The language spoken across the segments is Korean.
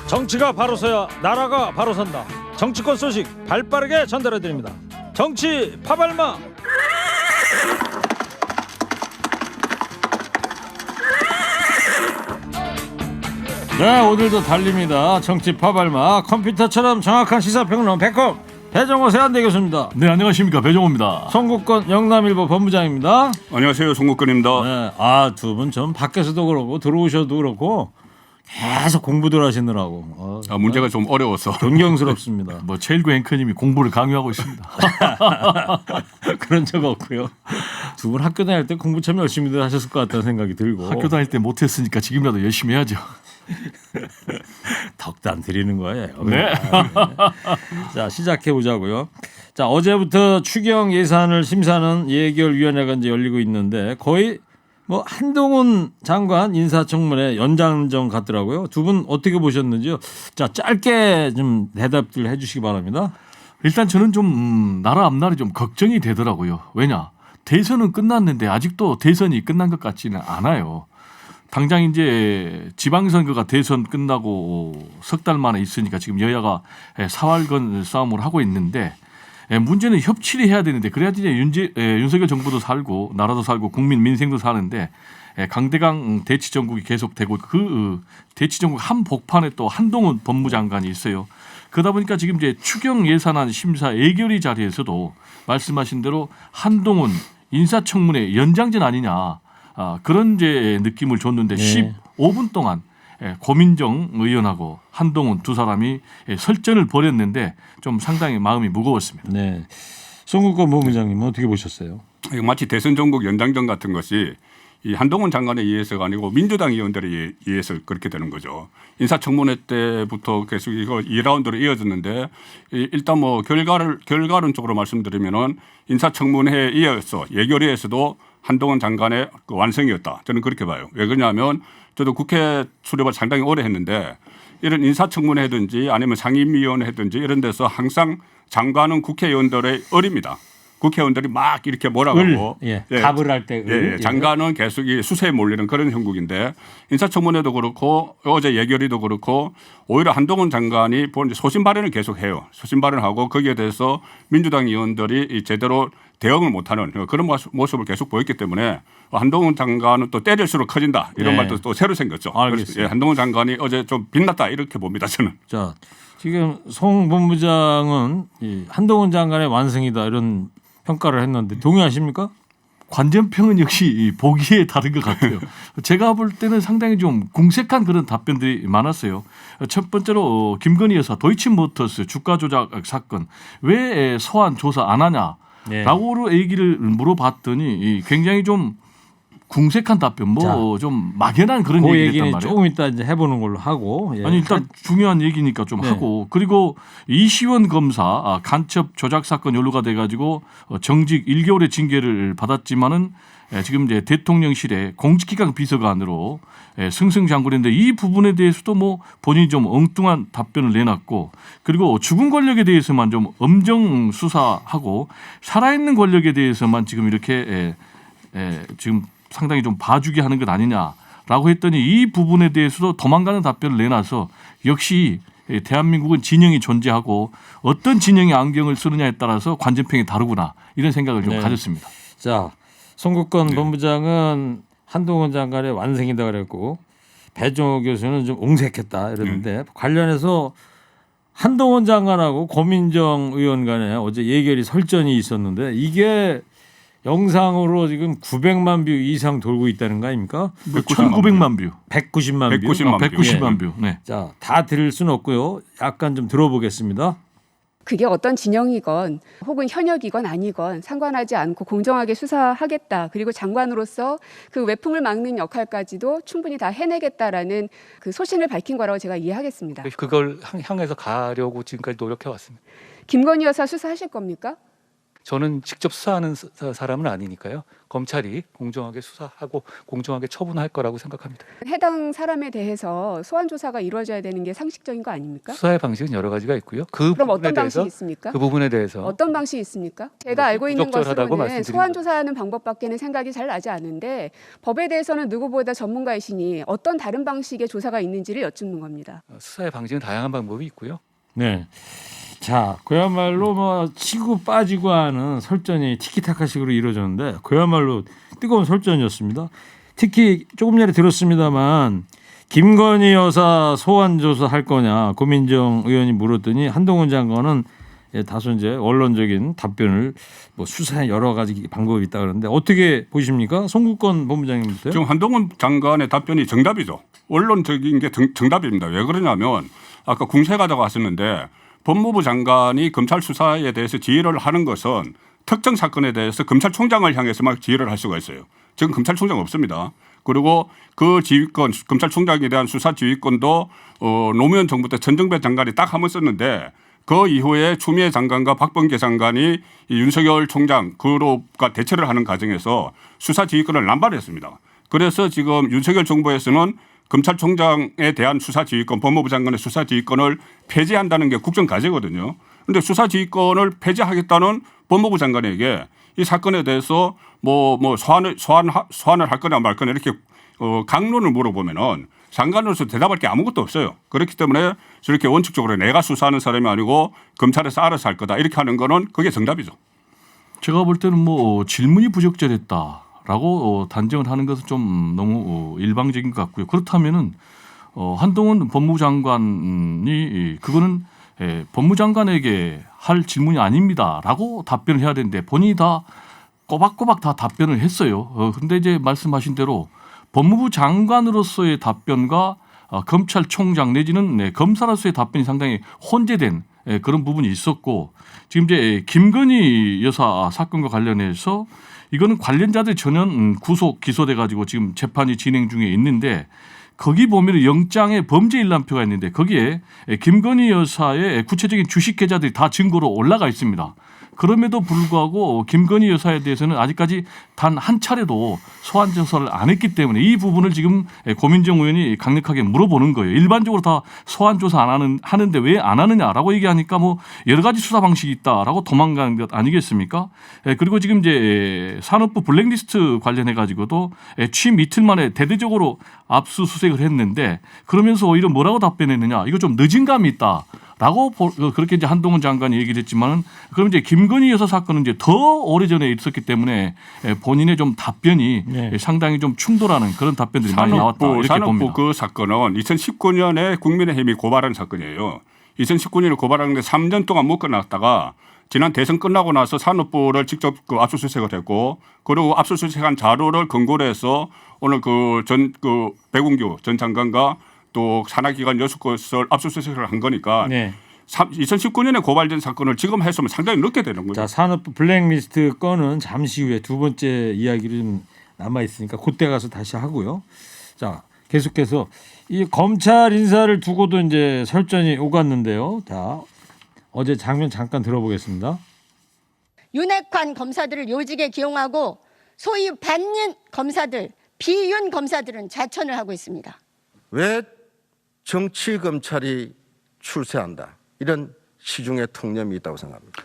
정치가 바로 서야 나라가 바로 선다. 정치권 소식 발빠르게 전달해드립니다. 정치 파발마. 네, 오늘도 달립니다. 정치 파발마. 컴퓨터처럼 정확한 시사평론 백컴 배정호 세한대 교수입니다. 네, 안녕하십니까, 배정호입니다. 송국권 영남일보 본부장입니다. 안녕하세요, 송국권입니다. 네, 두 분 좀 밖에서도 그렇고 들어오셔도 그렇고 계속 공부들 하시느라고 문제가 좀 어려워서 존경스럽습니다. 뭐 최일구 앵커님이 공부를 강요하고 있습니다. 그런 적 없고요. 두 분 학교 다닐 때 공부 참 열심히들 하셨을 것 같다는 생각이 들고. 학교 다닐 때 못했으니까 지금이라도 열심히 해야죠. 덕도 안 드리는 거예요. 네. 자, 시작해 보자고요. 자, 어제부터 추경 예산을 심사하는 예결위원회가 이제 열리고 있는데 거의 뭐 한동훈 장관 인사청문회 연장전 같더라고요. 두 분 어떻게 보셨는지요? 자, 짧게 좀 대답들 해주시기 바랍니다. 일단 저는 좀 나라 앞날이 좀 걱정이 되더라고요. 왜냐? 대선은 끝났는데 아직도 대선이 끝난 것 같지는 않아요. 당장 이제 지방선거가 대선 끝나고 석 달 만에 있으니까 지금 여야가 사활건 싸움을 하고 있는데 문제는 협치를 해야 되는데 그래야지 이제 윤석열 정부도 살고 나라도 살고 국민 민생도 사는데 강대강 대치 정국이 계속되고 그 대치 정국 한복판에 또 한동훈 법무장관이 있어요. 그러다 보니까 지금 이제 추경 예산안 심사 예결위 자리에서도 말씀하신 대로 한동훈 인사청문회 연장전 아니냐 그런 이제 느낌을 줬는데 네. 15분 동안 고민정 의원하고 한동훈 두 사람이 설전을 벌였는데 좀 상당히 마음이 무거웠습니다. 네, 송국권 본부장님은 어떻게 보셨어요? 이거 마치 대선 전국 연장전 같은 것이 이 한동훈 장관에 의해서가 아니고 민주당 의원들에 의해서 그렇게 되는 거죠. 인사청문회 때부터 계속 이거 2라운드로 이어졌는데 일단 뭐 결과론적으로 말씀드리면은 인사청문회에 이어서 예결위에서도 한동훈 장관의 그 완성이었다. 저는 그렇게 봐요. 왜 그러냐면 저도 국회 출입을 상당히 오래 했는데 이런 인사청문회든지 아니면 상임위원회든지 이런 데서 항상 장관은 국회의원들의 을입니다. 국회의원들이 막 이렇게 몰아가고 갑을 할 때 장관은 계속 수세에 몰리는 그런 형국인데 인사청문회도 그렇고 어제 예결위도 그렇고 오히려 한동훈 장관이 소신 발언을 계속 해요. 소신 발언하고 거기에 대해서 민주당 의원들이 제대로 대응을 못하는 그런 모습을 계속 보였기 때문에 한동훈 장관은 또 때릴수록 커진다 이런 말도 또 새로 생겼죠. 그래서 한동훈 장관이 어제 좀 빛났다 이렇게 봅니다 저는. 자, 지금 송 본부장은 이 한동훈 장관의 완성이다 이런 평가를 했는데 동의하십니까? 관전평은 역시 보기에 다른 것 같아요. 제가 볼 때는 상당히 좀 궁색한 그런 답변들이 많았어요. 첫 번째로 김건희 여사 도이치모터스 주가 조작 사건 왜 소환 조사 안 하냐라고 얘기를 물어봤더니 굉장히 좀 궁색한 답변, 좀 막연한 그런 그 얘기를 했단 했단 말이에요. 조금 이따 이제 해보는 걸로 하고. 아니 일단 중요한 얘기니까 좀 하고 그리고 이시원 검사 간첩 조작 사건 연루가 돼가지고 정직 1개월의 징계를 받았지만은 지금 이제 대통령실에 공직기강 비서관으로 승승장구했는데 이 부분에 대해서도 뭐 본인이 좀 엉뚱한 답변을 내놨고 그리고 죽은 권력에 대해서만 좀 엄정 수사하고 살아있는 권력에 대해서만 지금 이렇게 지금 상당히 좀 봐주게 하는 것 아니냐라고 했더니 이 부분에 대해서도 도망가는 답변을 내놔서 역시 대한민국은 진영이 존재하고 어떤 진영의 안경을 쓰느냐에 따라서 관전평이 다르구나 이런 생각을 좀 가졌습니다. 자, 송국권 본부장은 한동훈 장관의 완성이다 그랬고 배종호 교수는 좀 옹색했다 이러는데 관련해서 한동훈 장관하고 고민정 의원 간에 어제 예결위 설전이 있었는데 이게 영상으로 지금 900만 뷰 이상 돌고 있다는 거 아닙니까? 1,900만 뷰. 190만 뷰. 190만 뷰. 네. 자, 다 들을 수는 없고요. 약간 좀 들어보겠습니다. 그게 어떤 진영이건 혹은 현역이건 아니건 상관하지 않고 공정하게 수사하겠다. 그리고 장관으로서 그 외풍을 막는 역할까지도 충분히 다 해내겠다라는 그 소신을 밝힌 거라고 제가 이해하겠습니다. 그걸 향해서 가려고 지금까지 노력해 왔습니다. 김건희 여사 수사하실 겁니까? 저는 직접 수사하는 사람은 아니니까요. 검찰이 공정하게 수사하고 공정하게 처분할 거라고 생각합니다. 해당 사람에 대해서 소환 조사가 이루어져야 되는 게 상식적인 거 아닙니까? 수사의 방식은 여러 가지가 있고요. 그 그럼 부분에 어떤 방식이 대해서 있습니까? 그 부분에 대해서 어떤 방식이 있습니까? 제가 알고 있는 부적절하다고 것으로는 말씀드린 소환 거죠. 조사하는 방법밖에는 생각이 잘 나지 않는데 법에 대해서는 누구보다 전문가이시니 어떤 다른 방식의 조사가 있는지를 여쭙는 겁니다. 수사의 방식은 다양한 방법이 있고요. 네. 자, 그야말로 뭐 치고 빠지고 하는 설전이 티키타카식으로 이루어졌는데 그야말로 뜨거운 설전이었습니다. 특히 조금 전에 들었습니다만 김건희 여사 소환 조사할 거냐 고민정 의원이 물었더니 한동훈 장관은 다소 이제 원론적인 답변을 뭐 수사에 여러 가지 방법이 있다 그러는데 어떻게 보십니까? 송국건 본부장님부터요. 지금 한동훈 장관의 답변이 정답이죠. 원론적인 게 정답입니다. 왜 그러냐면 아까 궁세 가자고 하셨는데 법무부 장관이 검찰 수사에 대해서 지휘를 하는 것은 특정 사건에 대해서 검찰총장을 향해서만 지휘를 할 수가 있어요. 지금 검찰총장 없습니다. 그리고 그 지휘권, 검찰총장에 대한 수사 지휘권도 노무현 정부 때 전정배 장관이 딱 한 번 썼는데 그 이후에 추미애 장관과 박범계 장관이 이 윤석열 총장 그룹과 대처를 하는 과정에서 수사 지휘권을 남발했습니다. 그래서 지금 윤석열 정부에서는 검찰총장에 대한 수사지휘권, 법무부 장관의 수사지휘권을 폐지한다는 게 국정과제거든요. 그런데 수사지휘권을 폐지하겠다는 법무부 장관에게 이 사건에 대해서 소환을 할 거냐 말 거냐 이렇게 강론을 물어보면은 장관으로서 대답할 게 아무것도 없어요. 그렇기 때문에 저렇게 원칙적으로 내가 수사하는 사람이 아니고 검찰에서 알아서 할 거다 이렇게 하는 거는 그게 정답이죠. 제가 볼 때는 뭐 질문이 부적절했다라고 단정을 하는 것은 좀 너무 일방적인 것 같고요. 그렇다면은 한동훈 법무부 장관이 그거는 법무장관에게 할 질문이 아닙니다라고 답변을 해야 되는데 본인이 다 꼬박꼬박 다 답변을 했어요. 그런데 이제 말씀하신 대로 법무부 장관으로서의 답변과 검찰총장 내지는 검사로서의 답변이 상당히 혼재된 그런 부분이 있었고 지금 이제 김건희 여사 사건과 관련해서 이거는 관련자들 전혀 구속 기소돼 가지고 지금 재판이 진행 중에 있는데 거기 보면 영장에 범죄 일람표가 있는데 거기에 김건희 여사의 구체적인 주식 계좌들이 다 증거로 올라가 있습니다. 그럼에도 불구하고 김건희 여사에 대해서는 아직까지 단 한 차례도 소환 조사를 안 했기 때문에 이 부분을 지금 고민정 의원이 강력하게 물어보는 거예요. 일반적으로 다 소환 조사 하는데 왜 안 하느냐라고 얘기하니까 뭐 여러 가지 수사 방식이 있다라고 도망가는 것 아니겠습니까? 그리고 지금 이제 산업부 블랙리스트 관련해 가지고도 취임 이틀 만에 대대적으로 압수수색을 했는데 그러면서 오히려 뭐라고 답변했느냐? 이거 좀 늦은 감이 있다. 라고 그렇게 이제 한동훈 장관이 얘기를 했지만은 그럼 이제 김건희 여사 사건은 이제 더 오래전에 있었기 때문에 본인의 좀 답변이 상당히 좀 충돌하는 그런 답변들이 많이 나왔다 이렇게 봅니다. 산업부 그 사건은 2019년에 국민의힘이 고발한 사건이에요. 2019년에 고발하는데 3년 동안 묶어놨다가 지난 대선 끝나고 나서 산업부를 직접 그 압수수색을 했고 그리고 압수수색한 자료를 근거로 해서 오늘 백운규 전 장관과 또 산하기관 6곳을 압수수색을 한 거니까 2019년에 고발된 사건을 지금 했으면 상당히 늦게 되는 거죠. 자, 산업부 블랙리스트 건은 잠시 후에 두 번째 이야기를 좀 남아 있으니까 그때 가서 다시 하고요. 자, 계속해서 이 검찰 인사를 두고도 이제 설전이 오갔는데요. 자, 어제 장면 잠깐 들어보겠습니다. 윤핵관 검사들을 요직에 기용하고 소위 반윤 검사들, 비윤 검사들은 좌천을 하고 있습니다. 왜 정치 검찰이 출세한다 이런 시중에 통념이 있다고 생각합니다.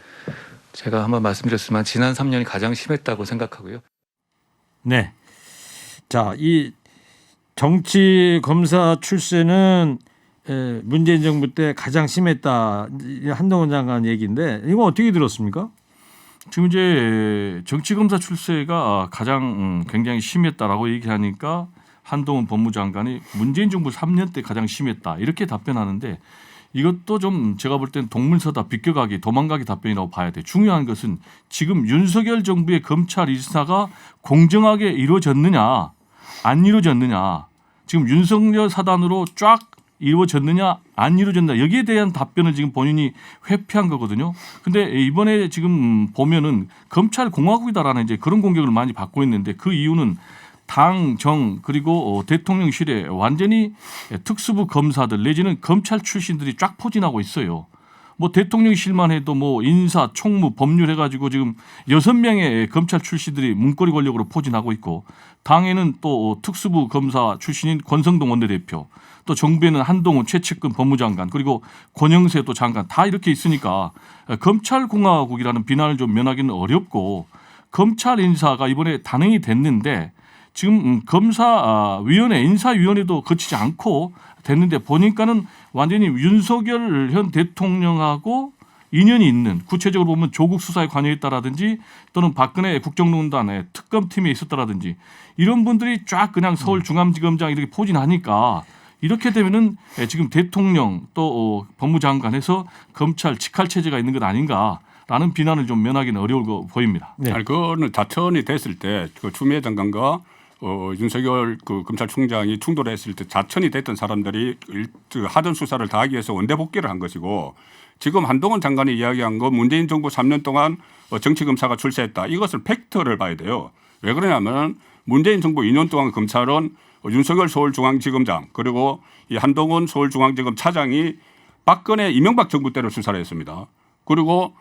제가 한번 말씀드렸지만 지난 3년이 가장 심했다고 생각하고요. 네. 자, 이 정치 검사 출세는 문재인 정부 때 가장 심했다. 한동훈 장관 얘기인데 이거 어떻게 들었습니까? 지금 이제 정치 검사 출세가 가장 굉장히 심했다라고 얘기하니까 한동훈 법무장관이 문재인 정부 3년 때 가장 심했다 이렇게 답변하는데 이것도 좀 제가 볼 때는 동물서다 비껴가기 도망가기 답변이라고 봐야 돼. 중요한 것은 지금 윤석열 정부의 검찰 인사가 공정하게 이루어졌느냐 안 이루어졌느냐 지금 윤석열 사단으로 쫙 이루어졌느냐 안 이루어졌느냐 여기에 대한 답변을 지금 본인이 회피한 거거든요. 근데 이번에 지금 보면은 검찰 공화국이다라는 이제 그런 공격을 많이 받고 있는데 그 이유는 당, 정 그리고 대통령실에 완전히 특수부 검사들 내지는 검찰 출신들이 쫙 포진하고 있어요. 뭐 대통령실만 해도 뭐 인사, 총무, 법률 해가지고 지금 6명의 검찰 출신들이 문고리 권력으로 포진하고 있고 당에는 또 특수부 검사 출신인 권성동 원내대표 또 정부에는 한동훈 최측근 법무장관 그리고 권영세 또 장관 다 이렇게 있으니까 검찰공화국이라는 비난을 좀 면하기는 어렵고 검찰 인사가 이번에 단행이 됐는데 지금 검사위원회 인사위원회도 거치지 않고 됐는데 보니까는 완전히 윤석열 현 대통령하고 인연이 있는 구체적으로 보면 조국 수사에 관여했다라든지 또는 박근혜 국정농단의 특검팀에 있었다라든지 이런 분들이 쫙 그냥 서울중앙지검장 이렇게 포진하니까 이렇게 되면은 지금 대통령 또 법무장관에서 검찰 직할 체제가 있는 것 아닌가라는 비난을 좀 면하기는 어려울 거 보입니다. 네. 아니, 그거는 자천이 됐을 때 그 추미애 장관과 윤석열 그 검찰총장이 충돌했을 때 자천이 됐던 사람들이 하던 수사를 다 하기 위해서 원대 복귀를 한 것이고 지금 한동훈 장관이 이야기한 거 문재인 정부 3년 동안 정치검사가 출세했다. 이것을 팩트를 봐야 돼요. 왜 그러냐면 문재인 정부 2년 동안 검찰은 윤석열 서울중앙지검장 그리고 이 한동훈 서울중앙지검 차장이 박근혜 이명박 정부 때를 수사를 했습니다. 그리고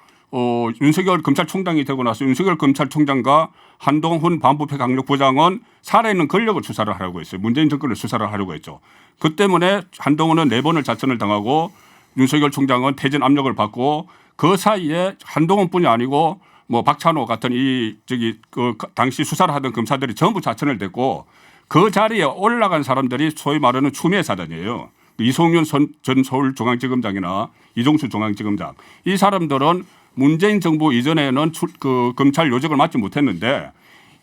윤석열 검찰총장이 되고 나서 윤석열 검찰총장과 한동훈 반부패 강력부장은 살아있는 권력을 수사를 하려고 했어요. 문재인 정권을 수사를 하려고 했죠. 그 때문에 한동훈은 4번을 자천을 당하고 윤석열 총장은 퇴진 압력을 받고 그 사이에 한동훈뿐이 아니고 뭐 박찬호 같은 그 당시 수사를 하던 검사들이 전부 자천을 됐고 그 자리에 올라간 사람들이 소위 말하는 추미애 사단이에요. 이송윤 전 서울중앙지검장이나 이종수 중앙지검장 이 사람들은 문재인 정부 이전에는 그 검찰 요직을 맡지 못했는데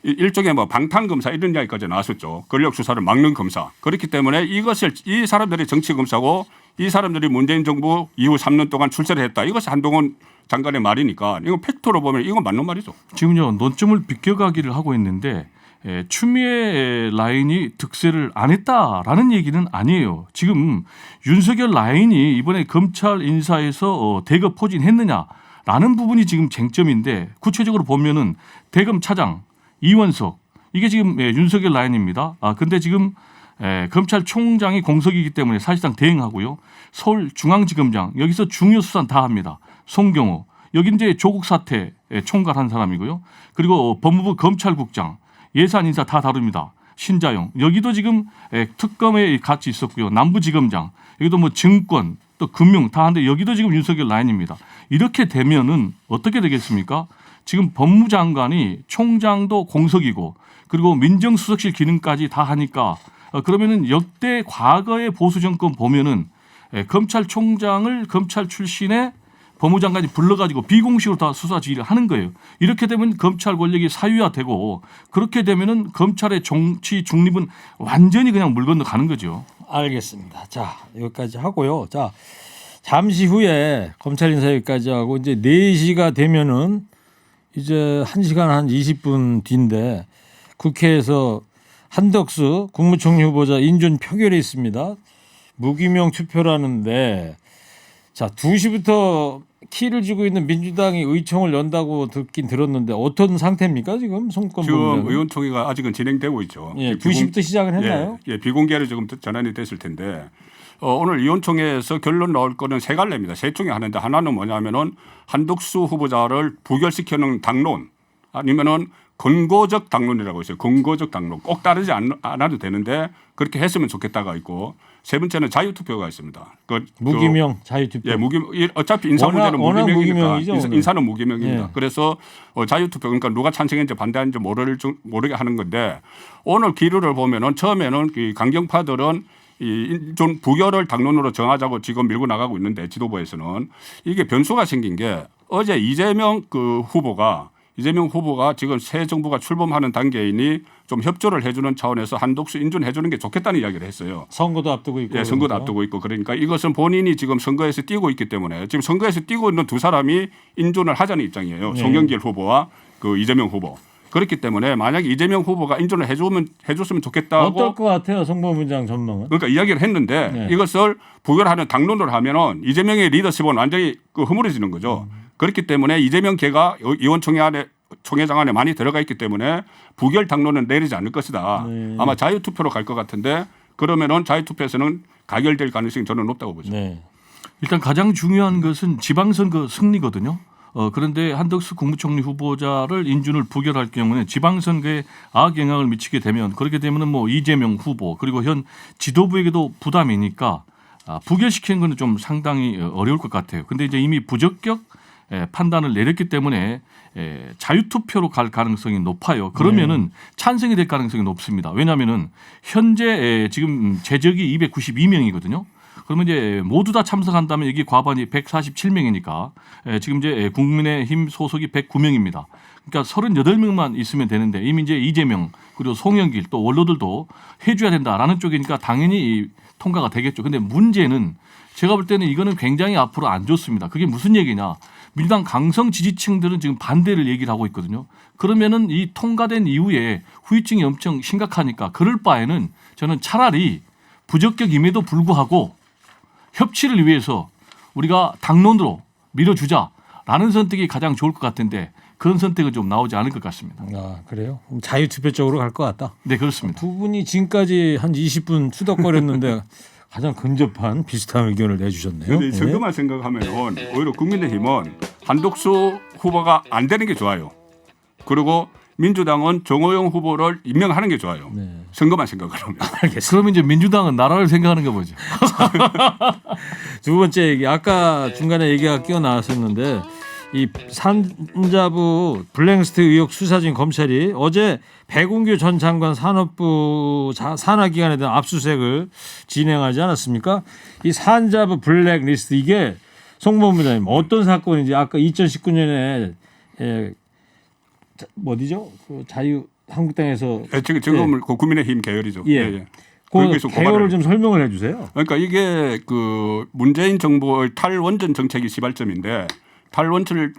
일종의 뭐 방탄검사 이런 이야기까지 나왔었죠. 권력 수사를 막는 검사. 그렇기 때문에 이 사람들이 정치검사고 이 사람들이 문재인 정부 이후 3년 동안 출세를 했다. 이것이 한동훈 장관의 말이니까 이건 팩트로 보면 이건 맞는 말이죠. 지금요 논점을 비껴가기를 하고 있는데 추미애 라인이 득세를 안 했다라는 얘기는 아니에요. 지금 윤석열 라인이 이번에 검찰 인사에서 대거 포진했느냐라는 부분이 지금 쟁점인데 구체적으로 보면은 대검 차장 이원석 이게 지금 윤석열 라인입니다. 근데 지금 검찰총장이 공석이기 때문에 사실상 대행하고요. 서울중앙지검장 여기서 중요 수사는 다 합니다. 송경호 여기 이제 조국 사태 총괄한 사람이고요. 그리고 법무부 검찰국장 예산 인사 다 다룹니다. 신자영 여기도 지금 특검에 같이 있었고요. 남부지검장 여기도 뭐 증권 또 금융 다 하는데 여기도 지금 윤석열 라인입니다. 이렇게 되면은 어떻게 되겠습니까? 지금 법무장관이 총장도 공석이고 그리고 민정수석실 기능까지 다 하니까 그러면은 역대 과거의 보수 정권 보면은 검찰총장을 검찰 출신의 법무장관이 불러가지고 비공식으로 다 수사 지휘를 하는 거예요. 이렇게 되면 검찰 권력이 사유화되고 그렇게 되면은 검찰의 정치 중립은 완전히 그냥 물 건너가는 거죠. 알겠습니다. 자 여기까지 하고요. 자 잠시 후에 검찰 인사 여기까지 하고 이제 4시가 되면은 이제 1시간 한 20분 뒤인데 국회에서 한덕수 국무총리 후보자 인준 표결이 있습니다. 무기명 투표라는데 자 2시부터 키를 쥐고 있는 민주당이 의총을 연다고 듣긴 들었는데 어떤 상태입니까 지금 송권 지금 본부장은? 의원총회가 아직은 진행되고 있죠. 예, 2시부터 시작을 했나요? 예, 비공개로 지금 전환이 됐을 텐데 오늘 의원총회에서 결론 나올 거는 3갈래입니다. 3총회 하는데 하나는 뭐냐면은 한덕수 후보자를 부결시키는 당론 아니면은 근거적 당론이라고 있어요. 근거적 당론 꼭 따르지 않아도 되는데 그렇게 했으면 좋겠다가 있고 세 번째는 자유투표가 있습니다. 무기명 자유투표. 예, 어차피 인사 문제는 워낙 무기명이니까 무기명이죠, 인사는 무기명입니다. 예. 그래서 자유투표 그러니까 누가 찬성했는지 반대하는지 모르게 하는 건데 오늘 기류를 보면은 처음에는 이 강경파들은 좀 부결을 당론으로 정하자고 지금 밀고 나가고 있는데 지도부에서는 이게 변수가 생긴 게 어제 이재명 후보가 지금 새 정부가 출범하는 단계이니 좀 협조를 해주는 차원에서 한독수 인준해주는 게 좋겠다는 이야기를 했어요. 선거도 앞두고 있고. 예, 선거도 앞두고 있고 그러니까 이것은 본인이 지금 선거에서 뛰고 있기 때문에 지금 선거에서 뛰고 있는 두 사람이 인준을 하자는 입장이에요. 네. 송영길 후보와 이재명 후보. 그렇기 때문에 만약에 이재명 후보가 인준을 해줬으면 좋겠다고. 어떨 것 같아요, 송법문장 전망은? 그러니까 이야기를 했는데 네. 이것을 부결하는 당론으로 하면은 이재명의 리더십은 완전히 허물어지는 거죠. 그렇기 때문에 이재명 걔가 의원총회장 안에 많이 들어가 있기 때문에 부결 당론은 내리지 않을 것이다. 네. 아마 자유투표로 갈 것 같은데 그러면은 자유투표에서는 가결될 가능성이 저는 높다고 보죠. 네. 일단 가장 중요한 것은 지방선거 승리거든요. 그런데 한덕수 국무총리 후보자를 인준을 부결할 경우는 지방선거에 악영향을 미치게 되면 그렇게 되면은 뭐 이재명 후보 그리고 현 지도부에게도 부담이니까 부결시키는 것은 좀 상당히 어려울 것 같아요. 근데 이제 이미 부적격 판단을 내렸기 때문에 자유투표로 갈 가능성이 높아요. 그러면은 찬성이 될 가능성이 높습니다. 왜냐하면은 현재 지금 재적이 292명이거든요. 그러면 이제 모두 다 참석한다면 여기 과반이 147명이니까 지금 이제 국민의힘 소속이 109명입니다. 그러니까 38명만 있으면 되는데 이미 이제 이재명 그리고 송영길 또 원로들도 해줘야 된다라는 쪽이니까 당연히 통과가 되겠죠. 근데 문제는 제가 볼 때는 이거는 굉장히 앞으로 안 좋습니다. 그게 무슨 얘기냐. 민주당 강성 지지층들은 지금 반대를 얘기를 하고 있거든요. 그러면은 이 통과된 이후에 후유증이 엄청 심각하니까 그럴 바에는 저는 차라리 부적격임에도 불구하고 협치를 위해서 우리가 당론으로 밀어주자라는 선택이 가장 좋을 것 같은데 그런 선택은 좀 나오지 않을 것 같습니다. 아, 그래요? 그럼 자유투표 쪽으로 갈 것 같다. 네, 그렇습니다. 두 분이 지금까지 한 20분 투덕거렸는데 가장 근접한 비슷한 의견을 내주셨네요. 그런데 선거만 생각하면 오히려 국민의힘은 한덕수 후보가 안 되는 게 좋아요. 그리고 민주당은 정호영 후보를 임명하는 게 좋아요. 네. 선거만 생각하면. 알겠습니다. 그러면 이제 민주당은 나라를 생각하는 거 보죠. 두 번째 얘기, 아까 중간에 얘기가 끼어나왔었는데 이 산자부 블랙리스트 의혹 수사 중인 검찰이 어제 백운규 전 장관 산업부 산하기관에 대한 압수수색을 진행하지 않았습니까? 이 산자부 블랙리스트 이게 송 본부장님 어떤 사건인지 아까 2019년에 어디죠? 그 자유한국당에서 지금 그 국민의힘 계열이죠. 예. 그 거기서 개요를 고발을 좀 설명을 해주세요. 그러니까 이게 그 문재인 정부의 탈원전 정책이 시발점인데 탈원전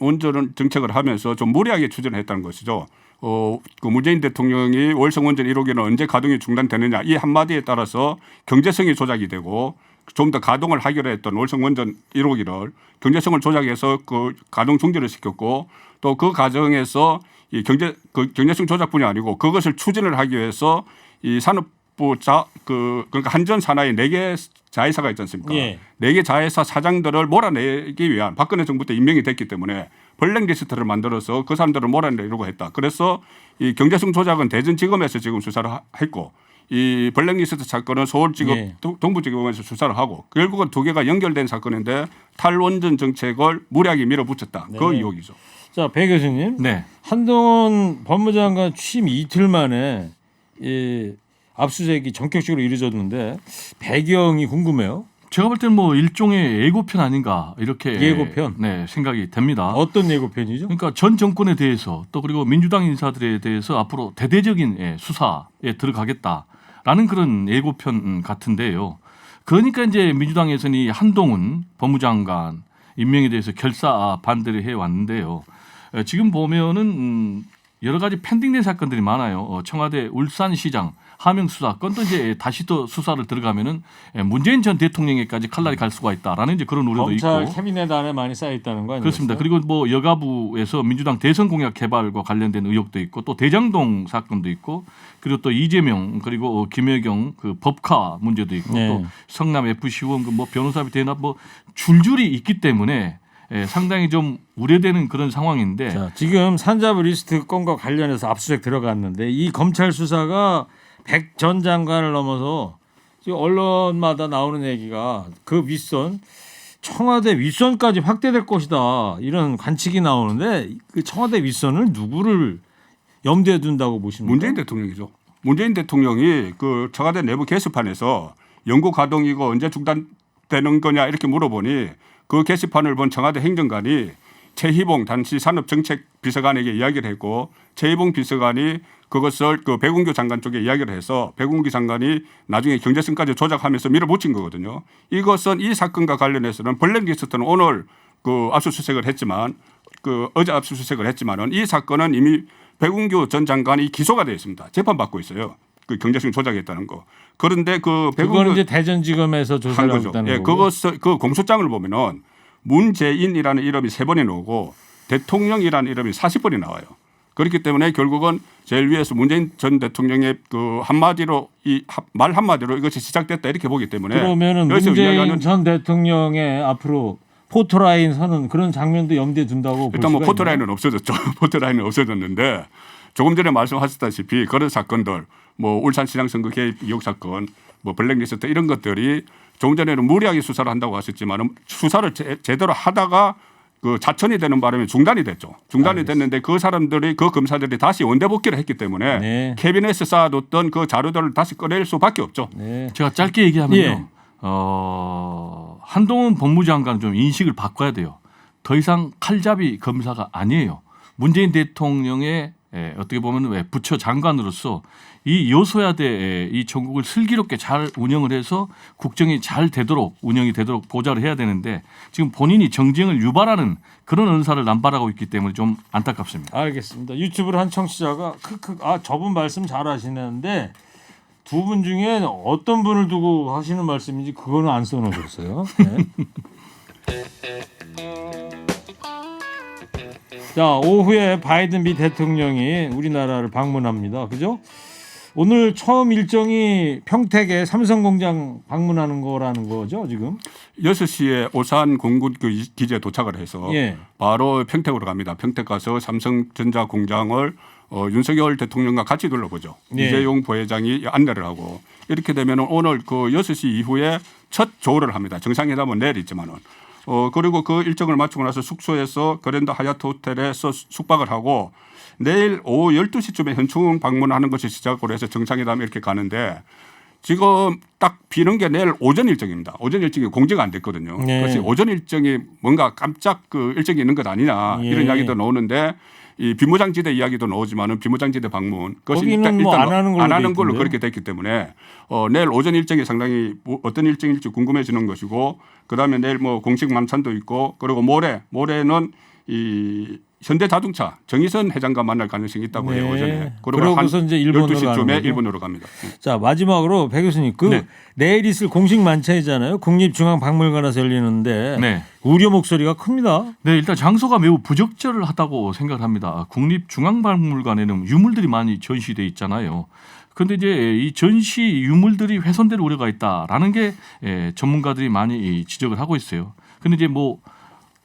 정책을 하면서 좀 무리하게 추진했다는 것이죠. 그 문재인 대통령이 월성원전 1호기는 언제 가동이 중단되느냐 이 한마디에 따라서 경제성이 조작이 되고 좀 더 가동을 하기로 했던 월성원전 1호기를 경제성을 조작해서 그 가동 중지를 시켰고 또 그 과정에서 이 경제성 조작뿐이 아니고 그것을 추진을 하기 위해서 이 산업부 그러니까 한전 산하에 4개 자회사가 있지 않습니까? 예. 4개 자회사 사장들을 몰아내기 위한 박근혜 정부 때 임명이 됐기 때문에 블랙리스트를 만들어서 그 사람들을 몰아내려고 했다. 그래서 이 경제성 조작은 대전지검에서 지금 수사를 했고 이 블랙리스트 사건은 서울지검 예. 동부지검에서 수사를 하고 결국은 두 개가 연결된 사건인데 탈원전 정책을 무리하게 밀어붙였다. 그 네. 의혹이죠. 자, 배 교수님. 네. 한동훈 법무장관 취임 이틀 만에 이 압수수색이 전격적으로 이루어졌는데 배경이 궁금해요. 제가 볼 때는 뭐 일종의 예고편 아닌가 이렇게 예고편? 네, 생각이 됩니다. 어떤 예고편이죠? 그러니까 전 정권에 대해서 또 그리고 민주당 인사들에 대해서 앞으로 대대적인 수사에 들어가겠다라는 그런 예고편 같은데요. 그러니까 이제 민주당에서는 이 한동훈 법무장관 임명에 대해서 결사 반대를 해왔는데요. 지금 보면은 여러 가지 펜딩된 사건들이 많아요. 청와대 울산시장 하명 수사 건도 이제 다시 또 수사를 들어가면은 문재인 전 대통령에까지 칼날이 갈 수가 있다라는 이제 그런 우려도 검찰 있고. 캐비넷 안에 많이 쌓여 있다는 거 아니에요? 그렇습니다. 그리고 뭐 여가부에서 민주당 대선 공약 개발과 관련된 의혹도 있고 또 대장동 사건도 있고 그리고 또 이재명 그리고 김혜경 그 법카 문제도 있고 네. 또 성남 FC 의원 그 뭐 변호사비 대납 뭐 줄줄이 있기 때문에 상당히 좀 우려되는 그런 상황인데. 자, 지금 산자부 리스트 건과 관련해서 압수수색 들어갔는데 이 검찰 수사가 백 전 장관을 넘어서 지금 언론마다 나오는 얘기가 그 윗선 청와대 윗선까지 확대될 것이다 이런 관측이 나오는데 그 청와대 윗선을 누구를 염두에 둔다고 보십니까? 문재인 대통령이죠. 문재인 대통령이 그 청와대 내부 게시판에서 연구 가동이고 언제 중단되는 거냐 이렇게 물어보니 그 게시판을 본 청와대 행정관이 최희봉 당시 산업정책비서관에게 이야기를 했고 최희봉 비서관이 그것을 그 백운규 장관 쪽에 이야기를 해서 백운규 장관이 나중에 경제성까지 조작하면서 밀어붙인 거거든요. 이것은 이 사건과 관련해서는 블랙리스트는 오늘 그 압수수색을 했지만 어제 압수수색을 했지만은 이 사건은 이미 백운규 전 장관이 기소가 되어 있습니다. 재판받고 있어요. 그 경제성 조작했다는 거. 그런데 그 그거는 이제 대전지검에서 조사를 한 거죠. 하겠다는 예, 거고. 그것을 그 공소장을 보면은 문재인이라는 이름이 3번이 나오고 대통령이라는 이름이 40번이 나와요. 그렇기 때문에 결국은 제일 위에서 문재인 전 대통령의 그 한마디로 이 말 한마디로 이것이 시작됐다 이렇게 보기 때문에 그러면은 여기서 문재인 이야기하는 전 대통령의 앞으로 포토라인 서는 그런 장면도 염두에 둔다고 볼 일단 뭐 수가 포토라인은 없어졌죠. 포토라인은 없어졌는데 조금 전에 말씀하셨다시피 그런 사건들 뭐 울산시장 선거 개입 의혹 사건 뭐 블랙리스트 이런 것들이 조금 전에는 무리하게 수사를 한다고 하셨지만 수사를 제대로 하다가 그 자천이 되는 바람에 중단이 됐죠. 중단이 됐는데 그 사람들이 그 검사들이 다시 원대 복귀를 했기 때문에 네. 캐비넷에 쌓아뒀던 그 자료들을 다시 꺼낼 수밖에 없죠. 네. 제가 짧게 얘기하면요. 예. 한동훈 법무장관 좀 인식을 바꿔야 돼요. 더 이상 칼잡이 검사가 아니에요. 문재인 대통령의 어떻게 보면 왜 부처 장관으로서 이 요소야대 이 전국을 슬기롭게 잘 운영을 해서 국정이 잘 되도록 운영이 되도록 보좌를 해야 되는데 지금 본인이 정쟁을 유발하는 그런 언사를 남발하고 있기 때문에 좀 안타깝습니다. 알겠습니다. 유튜브로 한 청취자가 저분 말씀 잘 하시는데 두 분 중에 어떤 분을 두고 하시는 말씀인지 그거는 안 써놓으셨어요. 네. 자, 오후에 바이든 미 대통령이 우리나라를 방문합니다. 그죠? 오늘 처음 일정이 평택에 삼성공장 방문하는 거라는 거죠, 지금? 6시에 오산 공군 그 기지에 도착을 해서 예. 바로 평택으로 갑니다. 평택 가서 삼성전자 공장을 윤석열 대통령과 같이 둘러보죠. 예. 이재용 부회장이 안내를 하고 이렇게 되면 오늘 그 6시 이후에 첫 조를 합니다. 정상회담은 내일 있지만은. 그리고 그 일정을 마치고 나서 숙소에서 그랜드 하얏트 호텔에서 숙박을 하고 내일 오후 12시쯤에 현충 방문하는 것이 시작으로 해서 정상회담 이렇게 가는데 지금 딱 비는 게 내일 오전 일정입니다. 오전 일정이 공지가 안 됐거든요. 네. 그래서 오전 일정이 뭔가 깜짝 그 일정이 있는 것 아니냐 예. 이런 이야기도 나오는데 이 비무장지대 이야기도 나오지만은 비무장지대 방문 그것이 거기는 뭐안 하는 걸로 안 하는 돼 걸로 있던데요? 그렇게 됐기 때문에 내일 오전 일정이 상당히 어떤 일정일지 궁금해지는 것이고 그다음에 내일 뭐 공식 만찬도 있고 그리고 모레는 이 현대자동차 정의선 회장과 만날 가능성이 있다고 해요. 네. 오전에. 그러고서 이제 일본으로 가는 12시쯤에 거죠? 일본으로 갑니다. 자, 마지막으로 백 교수님 네. 내일 있을 공식 만찬이잖아요. 국립중앙박물관에서 열리는데 네. 우려 목소리가 큽니다. 네, 일단 장소가 매우 부적절하다고 생각을 합니다. 국립중앙박물관에는 유물들이 많이 전시돼 있잖아요. 그런데 이제 이 전시 유물들이 훼손될 우려가 있다라는 게 전문가들이 많이 지적을 하고 있어요. 그런데 이제 뭐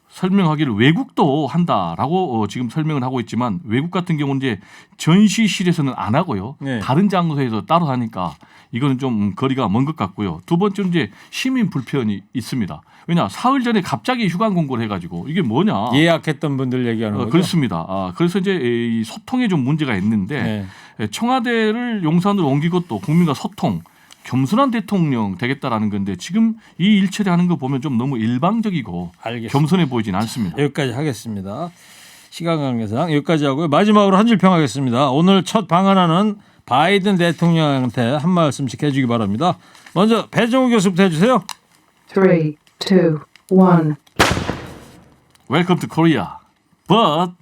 설명하기를 외국도 한다라고 지금 설명을 하고 있지만 외국 같은 경우는 이제 전시실에서는 안 하고요. 네. 다른 장소에서 따로 하니까 이거는 좀 거리가 먼 것 같고요. 두 번째는 이제 시민 불편이 있습니다. 왜냐 사흘 전에 갑자기 휴관 공고를 해가지고 이게 뭐냐. 예약했던 분들 얘기하는 거죠. 그렇습니다. 그래서 이제 이 소통에 좀 문제가 있는데 네. 청와대를 용산으로 옮긴 것도 국민과 소통, 겸손한 대통령 되겠다라는 건데 지금 이 일처리 하는 거 보면 좀 너무 일방적이고 알겠습니다. 겸손해 보이진 않습니다. 여기까지 하겠습니다. 시간 관계상 여기까지 하고요. 마지막으로 한 줄 평하겠습니다. 오늘 첫 방한하는 바이든 대통령한테 한 말씀씩 해주기 바랍니다. 먼저 배정우 교수부터 해주세요. 3, 2, 1. Welcome to Korea. But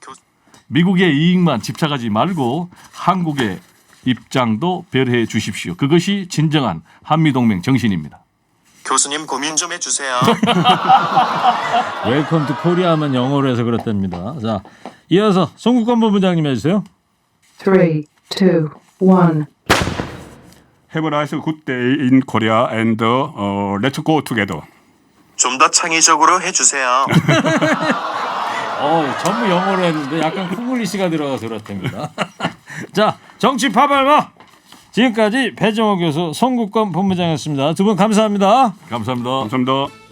미국의 이익만 집착하지 말고 한국의 입장도 배려해 주십시오. 그것이 진정한 한미동맹 정신입니다. 교수님 고민 좀 해주세요. 웰컴 투 코리아만 영어로 해서 그렇답니다. 자, 이어서 송국권 본부장님 해주세요. 3, 2, 1. Have a nice good day in Korea and let's go together. 좀 더 창의적으로 해주세요. 전부 영어로 했는데 약간 콩글리시가 들어가서 그렇답니다. 자, 정치 파발마 지금까지 배정호 교수, 송국권 본부장이었습니다. 두 분 감사합니다. 감사합니다. 감사합니다.